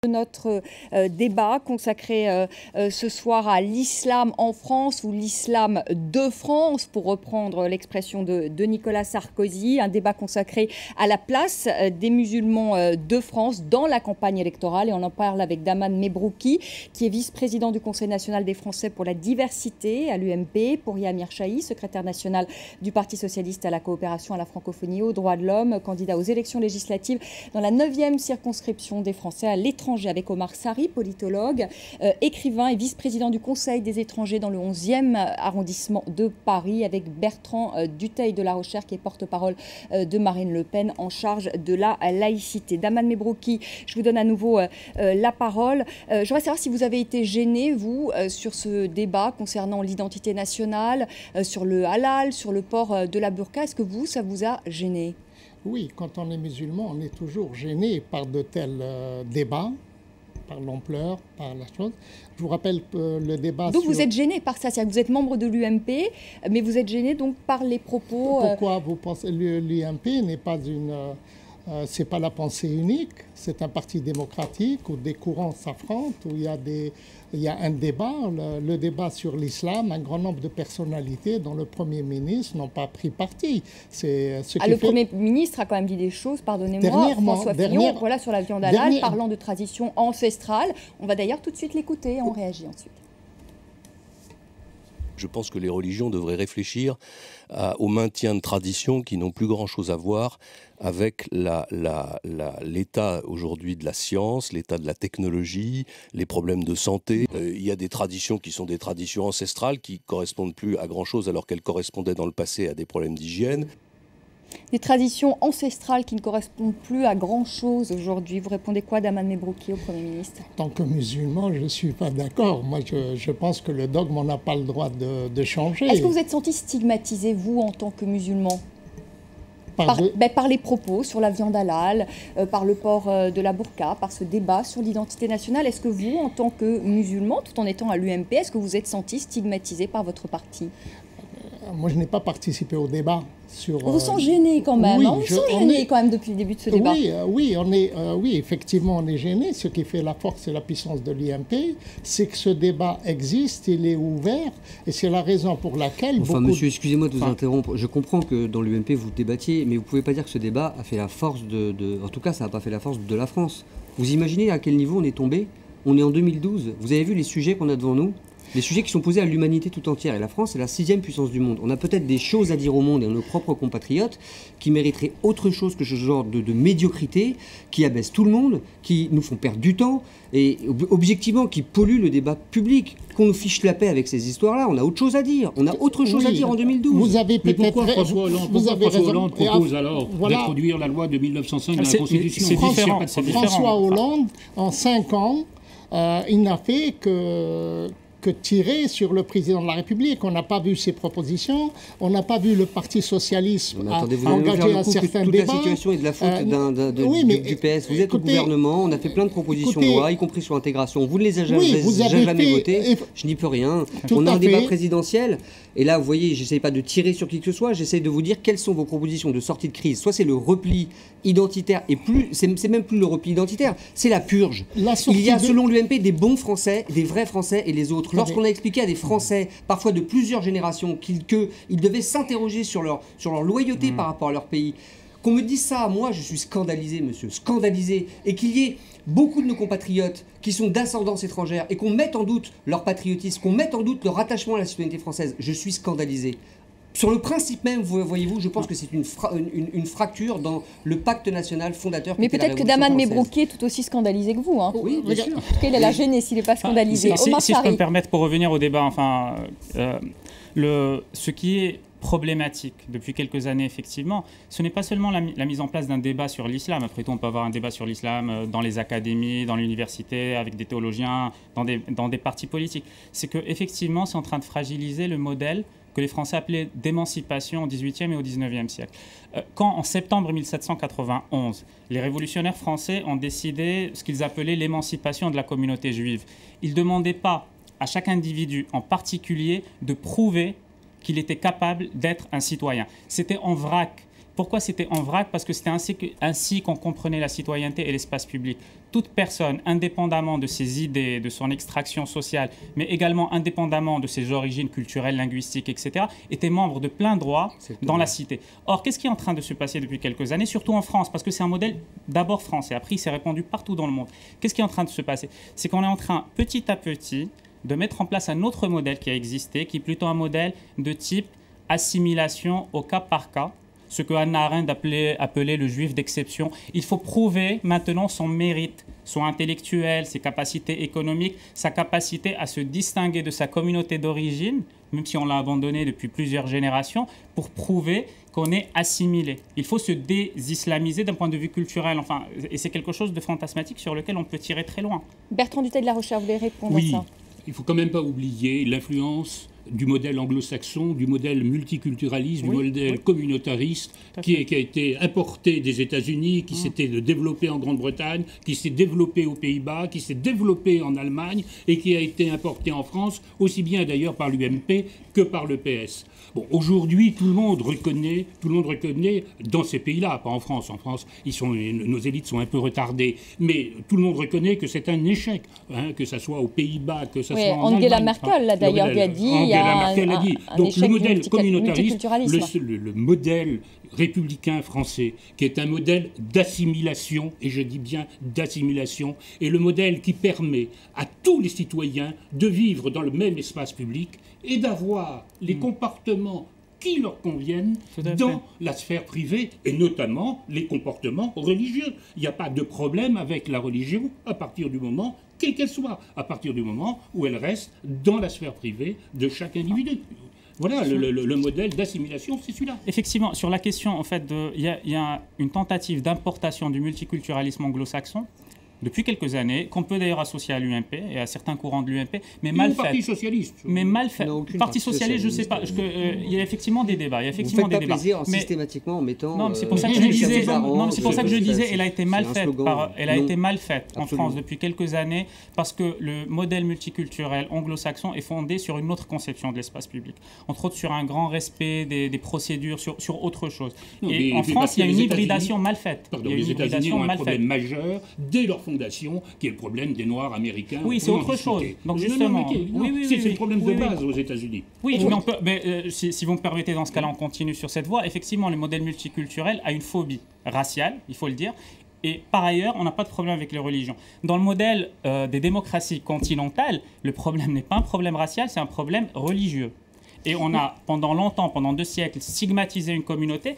Notre débat consacré ce soir à l'islam en France ou l'islam de France, pour reprendre l'expression de Nicolas Sarkozy. Un débat consacré à la place des musulmans de France dans la campagne électorale. Et on en parle avec Daman Mebrouki, qui est vice-président du Conseil national des Français pour la diversité à l'UMP, pour Amir Chahi, secrétaire national du Parti socialiste à la coopération, à la francophonie, aux droits de l'homme, candidat aux élections législatives dans la 9e circonscription des Français à l'étranger, avec Omar Sari, politologue, écrivain et vice-président du Conseil des étrangers dans le 11e arrondissement de Paris, avec Bertrand Dutheil de la Rochère, qui est porte-parole de Marine Le Pen en charge de la laïcité. Daman Mebrouki, je vous donne à nouveau la parole. Je voudrais savoir si vous avez été gêné, vous, sur ce débat concernant l'identité nationale, sur le halal, sur le port de la burqa. Est-ce que vous, ça vous a gêné ? Oui, quand on est musulman, on est toujours gêné par de tels débats, par l'ampleur, par la chose. Je vous rappelle le débat. Donc vous êtes gêné par ça, c'est-à-dire que vous êtes membre de l'UMP, mais vous êtes gêné donc par les propos. Pourquoi vous pensez l'UMP n'est pas une, c'est pas la pensée unique. C'est un parti démocratique où des courants s'affrontent, où il y a un débat, le débat sur l'islam. Un grand nombre de personnalités, dont le Premier ministre, n'ont pas pris parti. Le Premier ministre a quand même dit des choses, pardonnez-moi, François Fillon, voilà, sur la viande halal, parlant de tradition ancestrale. On va d'ailleurs tout de suite l'écouter et on réagit ensuite. Je pense que les religions devraient réfléchir au maintien de traditions qui n'ont plus grand-chose à voir avec l'état aujourd'hui de la science, l'état de la technologie, les problèmes de santé. Il y a des traditions qui sont des traditions ancestrales qui ne correspondent plus à grand-chose alors qu'elles correspondaient dans le passé à des problèmes d'hygiène. Des traditions ancestrales qui ne correspondent plus à grand-chose aujourd'hui. Vous répondez quoi, Daman Mebrouki, au Premier ministre? En tant que musulman, je ne suis pas d'accord. Moi, je pense que le dogme, on n'a pas le droit de changer. Est-ce que vous êtes senti stigmatisé, vous, en tant que musulman, par les propos sur la viande halal, par le port de la burqa, par ce débat sur l'identité nationale? Est-ce que vous, en tant que musulman, tout en étant à l'UMP, est-ce que vous êtes senti stigmatisé par votre parti? Moi, je n'ai pas participé au débat. On vous sent gêné quand même, oui, on vous sent gêné quand même depuis le début de ce débat. Oui, effectivement, on est gêné. Ce qui fait la force et la puissance de l'UMP, c'est que ce débat existe, il est ouvert, et c'est la raison pour laquelle... Monsieur, excusez-moi de vous interrompre. Je comprends que dans l'UMP, vous débattiez, mais vous ne pouvez pas dire que ce débat a fait la force En tout cas, ça n'a pas fait la force de la France. Vous imaginez à quel niveau on est tombé? On est en 2012. Vous avez vu les sujets qu'on a devant nous? Les sujets qui sont posés à l'humanité tout entière. Et la France est la 6e puissance du monde. On a peut-être des choses à dire au monde et à nos propres compatriotes qui mériteraient autre chose que ce genre de médiocrité, qui abaisse tout le monde, qui nous font perdre du temps et objectivement qui polluent le débat public. Qu'on nous fiche la paix avec ces histoires-là, on a autre chose à dire. On a autre chose à dire en 2012. Vous avez peut-être... Pourquoi François Hollande propose alors d'introduire la loi de 1905 dans la Constitution? François Hollande, en 5 ans, il n'a fait que tirer sur le président de la République. On n'a pas vu ses propositions, on n'a pas vu le Parti socialiste engager un certain débat. La situation est de la faute du PS. Vous êtes au gouvernement, on a fait plein de propositions de loi, y compris sur l'intégration. Vous ne les avez jamais votées, je n'y peux rien. On a un débat présidentiel, et là, vous voyez, j'essaie pas de tirer sur qui que ce soit, j'essaie de vous dire quelles sont vos propositions de sortie de crise. Soit c'est le repli identitaire, et c'est même plus le repli identitaire, c'est la purge. Il y a, selon l'UMP, des bons Français, des vrais Français et les autres. Lorsqu'on a expliqué à des Français, parfois de plusieurs générations, qu'ils devaient s'interroger sur leur loyauté par rapport à leur pays, qu'on me dise ça, moi je suis scandalisé, monsieur, scandalisé, et qu'il y ait beaucoup de nos compatriotes qui sont d'ascendance étrangère et qu'on mette en doute leur patriotisme, qu'on mette en doute leur attachement à la citoyenneté française, je suis scandalisé. Sur le principe même, voyez-vous, je pense que c'est une fracture dans le pacte national fondateur. Mais peut-être que Daman Mebrouki est tout aussi scandalisé que vous. Hein. Oui, bien sûr. En tout cas, il a la gêné s'il n'est pas scandalisé. Si je peux me permettre, pour revenir au débat, ce qui est problématique depuis quelques années, effectivement, ce n'est pas seulement la mise en place d'un débat sur l'islam. Après tout, on peut avoir un débat sur l'islam dans les académies, dans l'université, avec des théologiens, dans des partis politiques. C'est qu'effectivement, c'est en train de fragiliser le modèle que les Français appelaient d'émancipation au XVIIIe et au XIXe siècle. Quand, en septembre 1791, les révolutionnaires français ont décidé ce qu'ils appelaient l'émancipation de la communauté juive, ils ne demandaient pas à chaque individu en particulier de prouver qu'il était capable d'être un citoyen. C'était en vrac Pourquoi c'était en vrac? Parce que c'était ainsi qu'on comprenait la citoyenneté et l'espace public. Toute personne, indépendamment de ses idées, de son extraction sociale, mais également indépendamment de ses origines culturelles, linguistiques, etc., était membre de plein droit dans la cité. Or, qu'est-ce qui est en train de se passer depuis quelques années, surtout en France, parce que c'est un modèle d'abord français, après il s'est répandu partout dans le monde. Qu'est-ce qui est en train de se passer? C'est qu'on est en train, petit à petit, de mettre en place un autre modèle qui a existé, qui est plutôt un modèle de type assimilation au cas par cas, ce que Hannah Arendt appelait le juif d'exception. Il faut prouver maintenant son mérite, son intellectuel, ses capacités économiques, sa capacité à se distinguer de sa communauté d'origine, même si on l'a abandonné depuis plusieurs générations, pour prouver qu'on est assimilé. Il faut se désislamiser d'un point de vue culturel, enfin, et c'est quelque chose de fantasmatique sur lequel on peut tirer très loin. Bertrand Dutheil de la Rochère, vous voulez répondre à ça? Il ne faut quand même pas oublier l'influence du modèle anglo-saxon, du modèle multiculturaliste, du modèle communautariste qui a été importé des États-Unis, qui s'était développé en Grande-Bretagne, qui s'est développé aux Pays-Bas, qui s'est développé en Allemagne et qui a été importé en France, aussi bien d'ailleurs par l'UMP que par le PS. Bon, aujourd'hui, tout le monde reconnaît dans ces pays-là, pas en France. En France, nos élites sont un peu retardées, mais tout le monde reconnaît que c'est un échec, que ce soit aux Pays-Bas, que ce soit en Angela Allemagne. Merkel l'a d'ailleurs dit. Donc le modèle communautariste, le modèle républicain français, qui est un modèle d'assimilation, et je dis bien d'assimilation, est le modèle qui permet à tous les citoyens de vivre dans le même espace public et d'avoir les comportements qui leur conviennent dans la sphère privée, et notamment les comportements religieux. Il n'y a pas de problème avec la religion à partir du moment, quelle qu'elle soit, à partir du moment où elle reste dans la sphère privée de chaque individu. Voilà, le modèle d'assimilation, c'est celui-là. Effectivement, sur la question, en fait, il y a une tentative d'importation du multiculturalisme anglo-saxon depuis quelques années, qu'on peut d'ailleurs associer à l'UMP et à certains courants de l'UMP, mais mal fait. Parti socialiste. Mais mal fait. Parti socialiste, je ne sais pas. Il y a effectivement des débats. Il y a effectivement des débats. Plaisir systématiquement en mettant. Non, c'est pour ça que je disais. Non, c'est pour ça que je disais. Elle a été mal faite. Elle a été mal faite en France depuis quelques années parce que le modèle multiculturel anglo-saxon est fondé sur une autre conception de l'espace public, entre autres sur un grand respect des procédures, sur autre chose. Et en France, il y a une hybridation mal faite. Les États-Unis ont un problème majeur dès leur fondation, qui est le problème des Noirs américains. Oui, c'est autre chose. Donc justement, c'est le problème de base aux États-Unis. Oui, mais si vous me permettez, dans ce cas-là, on continue sur cette voie. Effectivement, le modèle multiculturel a une phobie raciale, il faut le dire. Et par ailleurs, on n'a pas de problème avec les religions. Dans le modèle des démocraties continentales, le problème n'est pas un problème racial, c'est un problème religieux. Et on a, pendant longtemps, pendant 2 siècles, stigmatisé une communauté.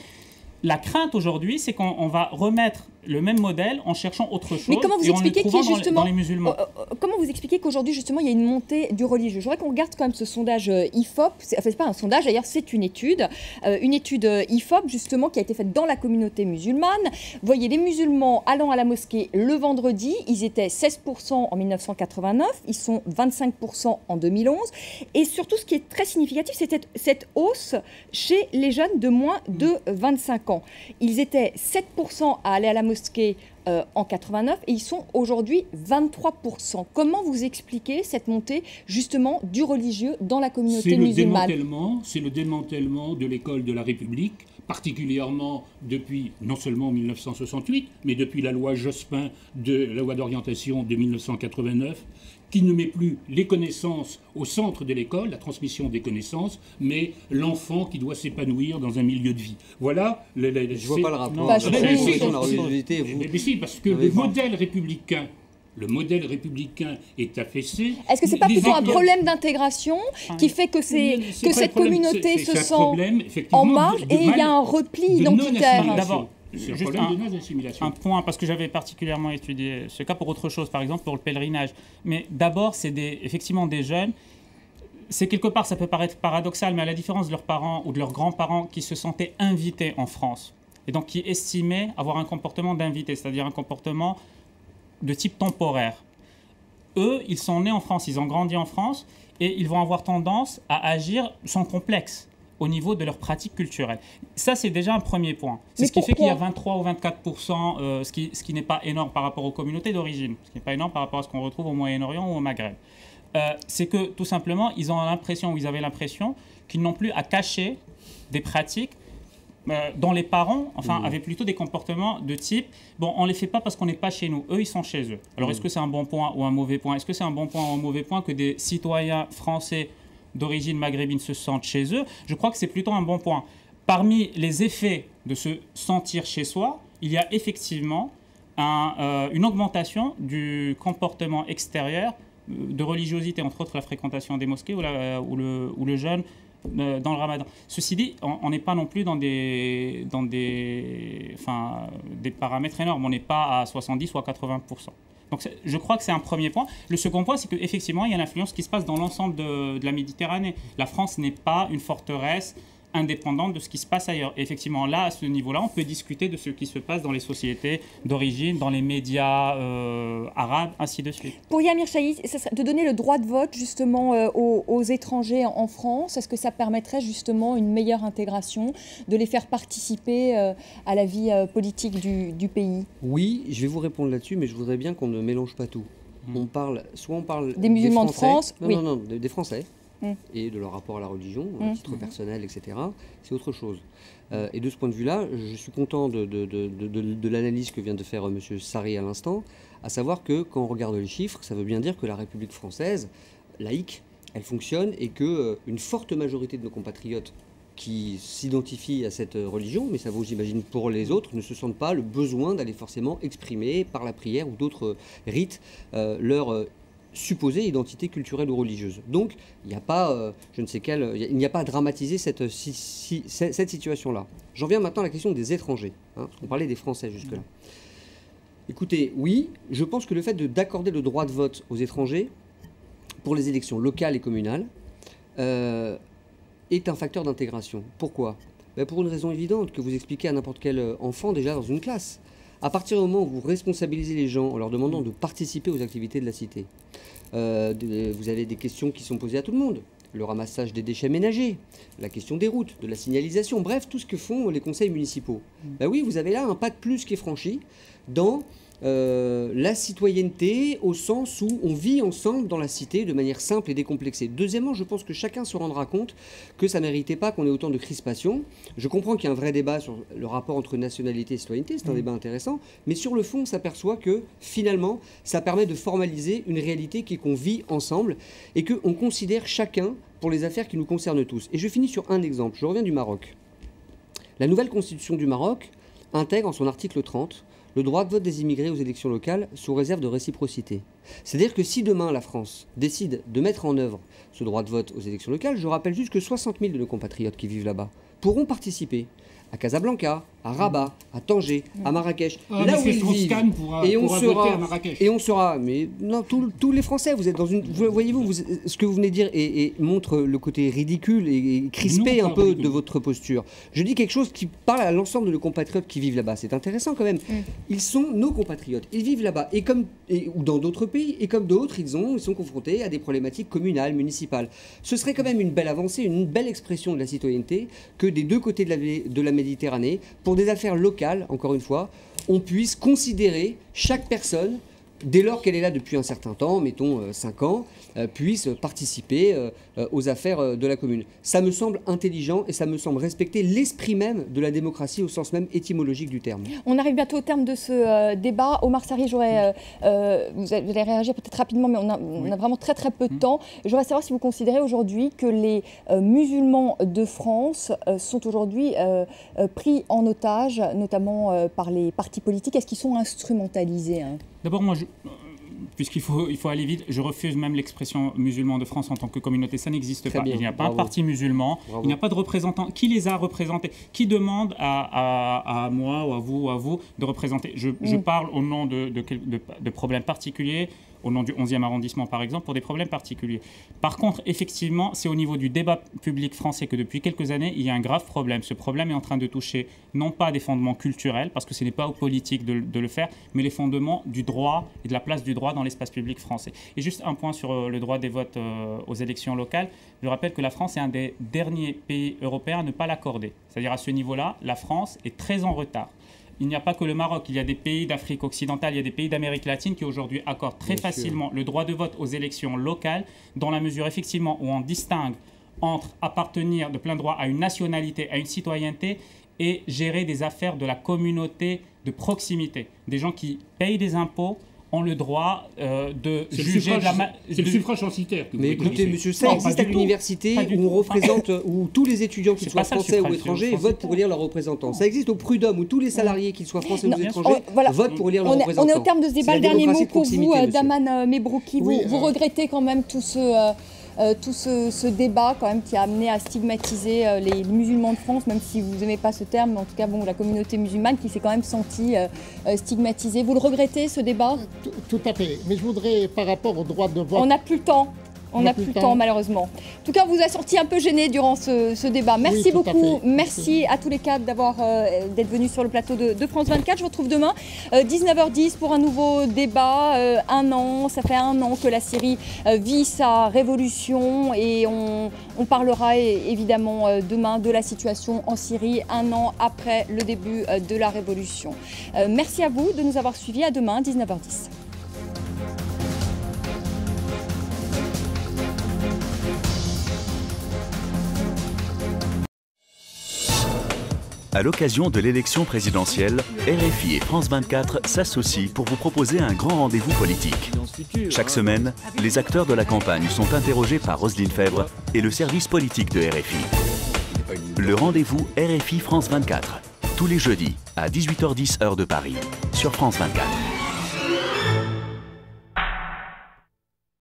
La crainte aujourd'hui, c'est qu'on va remettre le même modèle en cherchant autre chose. Mais comment vous expliquez qu'il y a justement dans les musulmans. Comment vous expliquez qu'aujourd'hui justement il y a une montée du religieux? Je voudrais qu'on regarde quand même ce sondage IFOP. C'est pas un sondage d'ailleurs, c'est une étude IFOP justement qui a été faite dans la communauté musulmane. Vous voyez les musulmans allant à la mosquée le vendredi, ils étaient 16% en 1989, ils sont 25% en 2011. Et surtout ce qui est très significatif, c'est cette hausse chez les jeunes de moins de 25 ans. Ils étaient 7% à aller à la mosquée en 89 et ils sont aujourd'hui 23%. Comment vous expliquez cette montée justement du religieux dans la communauté musulmane? C'est le démantèlement de l'école de la République, particulièrement depuis non seulement 1968, mais depuis la loi Jospin, la loi d'orientation de 1989, qui ne met plus les connaissances au centre de l'école, la transmission des connaissances, mais l'enfant qui doit s'épanouir dans un milieu de vie. Voilà. Je ne vois pas le rapport. Mais si, parce que le modèle républicain est affaissé. Est-ce que ce n'est pas plutôt un problème d'intégration qui fait que cette communauté se sent en marge et il y a un repli identitaire? D'abord, juste un point, parce que j'avais particulièrement étudié ce cas pour autre chose, par exemple pour le pèlerinage. Mais d'abord, c'est effectivement des jeunes. C'est quelque part, ça peut paraître paradoxal, mais à la différence de leurs parents ou de leurs grands-parents qui se sentaient invités en France, et donc qui estimaient avoir un comportement d'invité, c'est-à-dire un comportement de type temporaire. Eux, ils sont nés en France, ils ont grandi en France, et ils vont avoir tendance à agir sans complexe au niveau de leurs pratiques culturelles. Ça, c'est déjà un premier point. C'est ce qui fait qu'il y a 23 ou 24%, ce qui n'est pas énorme par rapport aux communautés d'origine, ce qui n'est pas énorme par rapport à ce qu'on retrouve au Moyen-Orient ou au Maghreb. C'est que, tout simplement, ils avaient l'impression qu'ils n'ont plus à cacher des pratiques dont les parents avaient plutôt des comportements de type bon, on ne les fait pas parce qu'on n'est pas chez nous, eux ils sont chez eux. Alors est-ce que c'est un bon point ou un mauvais point? Est-ce que c'est un bon point ou un mauvais point que des citoyens français d'origine maghrébine se sentent chez eux? Je crois que c'est plutôt un bon point. Parmi les effets de se sentir chez soi, il y a effectivement une augmentation du comportement extérieur de religiosité, entre autres la fréquentation des mosquées ou le jeûne dans le ramadan. Ceci dit, on n'est pas non plus dans des paramètres énormes. On n'est pas à 70 ou à 80%. Donc je crois que c'est un premier point. Le second point, c'est qu'effectivement, il y a l'influence qui se passe dans l'ensemble de la Méditerranée. La France n'est pas une forteresse indépendante de ce qui se passe ailleurs. Et effectivement, là, à ce niveau-là, on peut discuter de ce qui se passe dans les sociétés d'origine, dans les médias arabes, ainsi de suite. Pour Yamir Shahi, de donner le droit de vote justement aux étrangers en France, est-ce que ça permettrait justement une meilleure intégration, de les faire participer à la vie politique du pays? Oui, je vais vous répondre là-dessus, mais je voudrais bien qu'on ne mélange pas tout. On parle des musulmans de France, non, des Français. Et de leur rapport à la religion, à titre personnel, etc., c'est autre chose. Et de ce point de vue-là, je suis content de l'analyse que vient de faire M. Sarri à l'instant, à savoir que quand on regarde les chiffres, ça veut bien dire que la République française, laïque, elle fonctionne et qu'une forte majorité de nos compatriotes qui s'identifient à cette religion, mais ça vaut, j'imagine, pour les autres, ne se sentent pas le besoin d'aller forcément exprimer par la prière ou d'autres rites leur supposée identité culturelle ou religieuse. Donc, il n'y a pas, il n'y a pas à dramatiser cette situation-là. J'en viens maintenant à la question des étrangers. On parlait des Français jusque-là. Écoutez, oui, je pense que le fait d'accorder le droit de vote aux étrangers pour les élections locales et communales est un facteur d'intégration. Pourquoi? Pour une raison évidente que vous expliquez à n'importe quel enfant déjà dans une classe. À partir du moment où vous responsabilisez les gens en leur demandant de participer aux activités de la cité, vous avez des questions qui sont posées à tout le monde. Le ramassage des déchets ménagers, la question des routes, de la signalisation, bref, tout ce que font les conseils municipaux. Oui, vous avez là un pas de plus qui est franchi dans la citoyenneté au sens où on vit ensemble dans la cité de manière simple et décomplexée. Deuxièmement, je pense que chacun se rendra compte que ça ne méritait pas qu'on ait autant de crispation. Je comprends qu'il y a un vrai débat sur le rapport entre nationalité et citoyenneté, c'est un débat intéressant, mais sur le fond, on s'aperçoit que finalement, ça permet de formaliser une réalité qui est qu'on vit ensemble et qu'on considère chacun pour les affaires qui nous concernent tous. Et je finis sur un exemple, je reviens du Maroc. La nouvelle constitution du Maroc intègre en son article 30 le droit de vote des immigrés aux élections locales sous réserve de réciprocité. C'est-à-dire que si demain la France décide de mettre en œuvre ce droit de vote aux élections locales, je rappelle juste que 60 000 de nos compatriotes qui vivent là-bas pourront participer à Casablanca, à Rabat, à Tanger, à Marrakech, là où ils vivent. Et on sera, mais non, tous les Français, vous êtes dans une, voyez-vous, ce que vous venez de dire et montre le côté ridicule et crispé un peu de votre posture. Je dis quelque chose qui parle à l'ensemble de nos compatriotes qui vivent là-bas. C'est intéressant quand même. Ils sont nos compatriotes. Ils vivent là-bas ou dans d'autres pays et comme d'autres, ils sont confrontés à des problématiques communales, municipales. Ce serait quand même une belle avancée, une belle expression de la citoyenneté que des deux côtés de la Méditerranée, pour des affaires locales, encore une fois, on puisse considérer chaque personne, dès lors qu'elle est là depuis un certain temps, mettons 5 ans, puisse participer aux affaires de la commune. Ça me semble intelligent et ça me semble respecter l'esprit même de la démocratie au sens même étymologique du terme. On arrive bientôt au terme de ce débat. Omar Sarri, vous allez réagir peut-être rapidement, mais on a vraiment très peu de temps. Je voudrais savoir si vous considérez aujourd'hui que les musulmans de France sont aujourd'hui pris en otage, notamment par les partis politiques. Est-ce qu'ils sont instrumentalisés, D'abord, moi, puisqu'il faut aller vite, je refuse même l'expression musulmans de France en tant que communauté. Ça n'existe pas. Il n'y a pas un parti musulman, il n'y a pas de représentants. Qui les a représentés? Qui demande à moi ou à vous de représenter? Je parle au nom de problèmes particuliers, au nom du 11e arrondissement par exemple, pour des problèmes particuliers. Par contre, effectivement, c'est au niveau du débat public français que depuis quelques années, il y a un grave problème. Ce problème est en train de toucher non pas des fondements culturels, parce que ce n'est pas aux politiques de le faire, mais les fondements du droit et de la place du droit dans l'espace public français. Et juste un point sur le droit des votes aux élections locales. Je rappelle que la France est un des derniers pays européens à ne pas l'accorder. C'est-à-dire à ce niveau-là, la France est très en retard. Il n'y a pas que le Maroc, il y a des pays d'Afrique occidentale, il y a des pays d'Amérique latine qui aujourd'hui accordent très facilement le droit de vote aux élections locales, dans la mesure effectivement où on distingue entre appartenir de plein droit à une nationalité, à une citoyenneté, et gérer des affaires de la communauté de proximité. Des gens qui payent des impôts ont le droit de juger de la... C'est le suffrage censitaire. Mais écoutez, monsieur, ça existe à l'université où on représente, où tous les étudiants, qu'ils soient français ou étrangers, votent pour élire leurs représentants. Ça existe au Prud'homme où tous les salariés, qu'ils soient français ou étrangers, votent pour élire leurs représentants. On est au terme de ce débat. Le dernier mot pour vous, Daman Mebrouki. Vous regrettez quand même tout ce débat quand même qui a amené à stigmatiser les musulmans de France, même si vous n'aimez pas ce terme, mais en tout cas bon, la communauté musulmane qui s'est quand même sentie stigmatisée. Vous le regrettez, ce débat? Tout à fait. Mais je voudrais, par rapport au droit de vote... On n'a plus le temps. On n'a plus le temps, malheureusement. En tout cas, vous a sorti un peu gêné durant ce débat. Merci beaucoup. Merci à tous les quatre d'être venus sur le plateau de France 24. Je vous retrouve demain, 19h10, pour un nouveau débat. Ça fait un an que la Syrie vit sa révolution et on parlera évidemment demain de la situation en Syrie, un an après le début de la révolution. Merci à vous de nous avoir suivis. À demain, 19h10. À l'occasion de l'élection présidentielle, RFI et France 24 s'associent pour vous proposer un grand rendez-vous politique. Chaque semaine, les acteurs de la campagne sont interrogés par Roselyne Febvre et le service politique de RFI. Le rendez-vous RFI France 24, tous les jeudis à 18h10 heure de Paris, sur France 24.